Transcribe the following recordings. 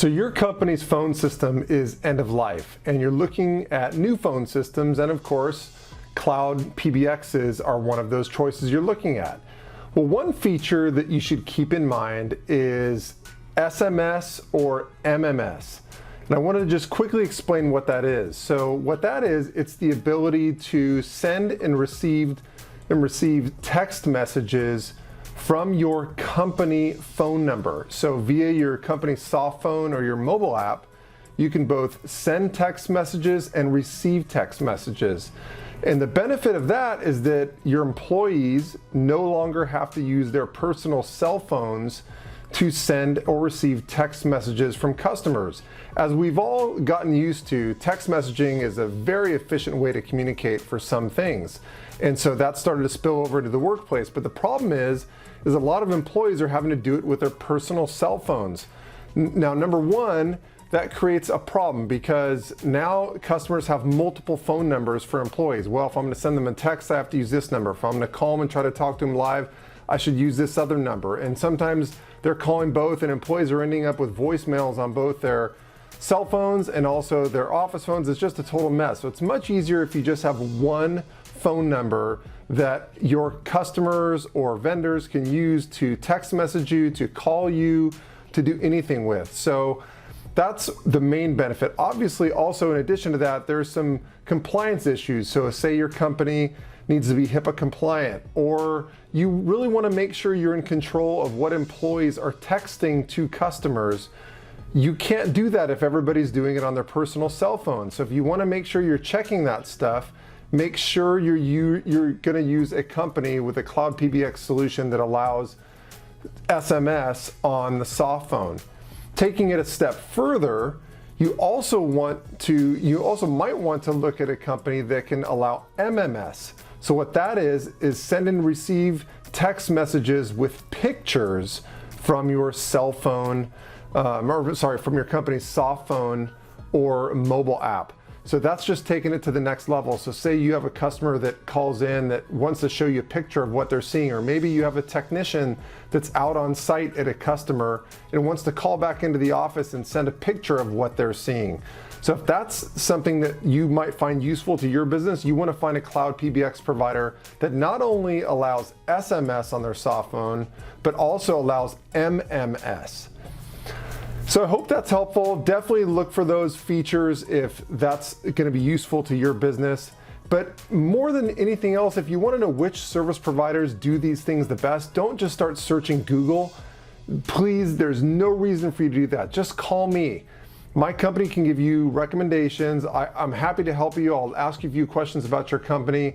So your company's phone system is end of life, and you're looking at new phone systems, and of course, cloud PBXs are one of those choices you're looking at. Well, one feature that you should keep in mind is SMS or MMS. And I wanted to just quickly explain what that is. So what that is, it's the ability to send and receive text messages from your company phone number. So via your company soft phone or your mobile app, you can both send text messages and receive text messages. And the benefit of that is that your employees no longer have to use their personal cell phones to send or receive text messages from customers. As we've all gotten used to, text messaging is a very efficient way to communicate for some things. And so that started to spill over to the workplace. But the problem is a lot of employees are having to do it with their personal cell phones. Now, number one, that creates a problem because now customers have multiple phone numbers for employees. Well, if I'm going to send them a text, I have to use this number. If I'm going to call them and try to talk to them live, I should use this other number. And sometimes they're calling both, and employees are ending up with voicemails on both their cell phones and also their office phones. It's just a total mess. So it's much easier if you just have one phone number that your customers or vendors can use to text message you, to call you, to do anything with. So that's the main benefit. Obviously, also in addition to that, there's some compliance issues. So say your company needs to be HIPAA compliant, or you really want to make sure you're in control of what employees are texting to customers. You can't do that if everybody's doing it on their personal cell phone. So if you want to make sure you're checking that stuff, make sure you're going to use a company with a cloud PBX solution that allows SMS on the soft phone. Taking it a step further, you also might want to look at a company that can allow MMS. So what that is send and receive text messages with pictures from your cell phone, from your company's soft phone or mobile app. So that's just taking it to the next level. So say you have a customer that calls in that wants to show you a picture of what they're seeing, or maybe you have a technician that's out on site at a customer and wants to call back into the office and send a picture of what they're seeing. So if that's something that you might find useful to your business, you want to find a cloud PBX provider that not only allows SMS on their soft phone, but also allows MMS. So I hope that's helpful. Definitely look for those features if that's going to be useful to your business. But more than anything else, if you want to know which service providers do these things the best, don't just start searching Google. Please, there's no reason for you to do that. Just call me. My company can give you recommendations. I'm happy to help you. I'll ask you a few questions about your company,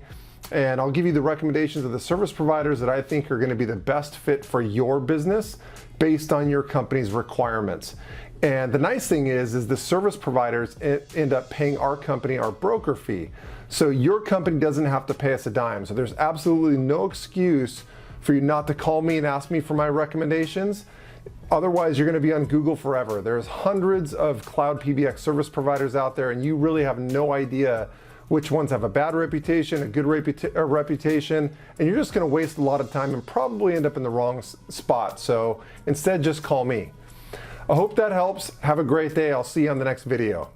and I'll give you the recommendations of the service providers that I think are going to be the best fit for your business based on your company's requirements. And the nice thing is the service providers end up paying our company our broker fee. So your company doesn't have to pay us a dime. So there's absolutely no excuse for you not to call me and ask me for my recommendations. Otherwise, you're going to be on Google forever. There's hundreds of cloud PBX service providers out there, and you really have no idea which ones have a bad reputation, a good reputation, and you're just going to waste a lot of time and probably end up in the wrong spot. So instead, just call me. I hope that helps. Have a great day. I'll see you on the next video.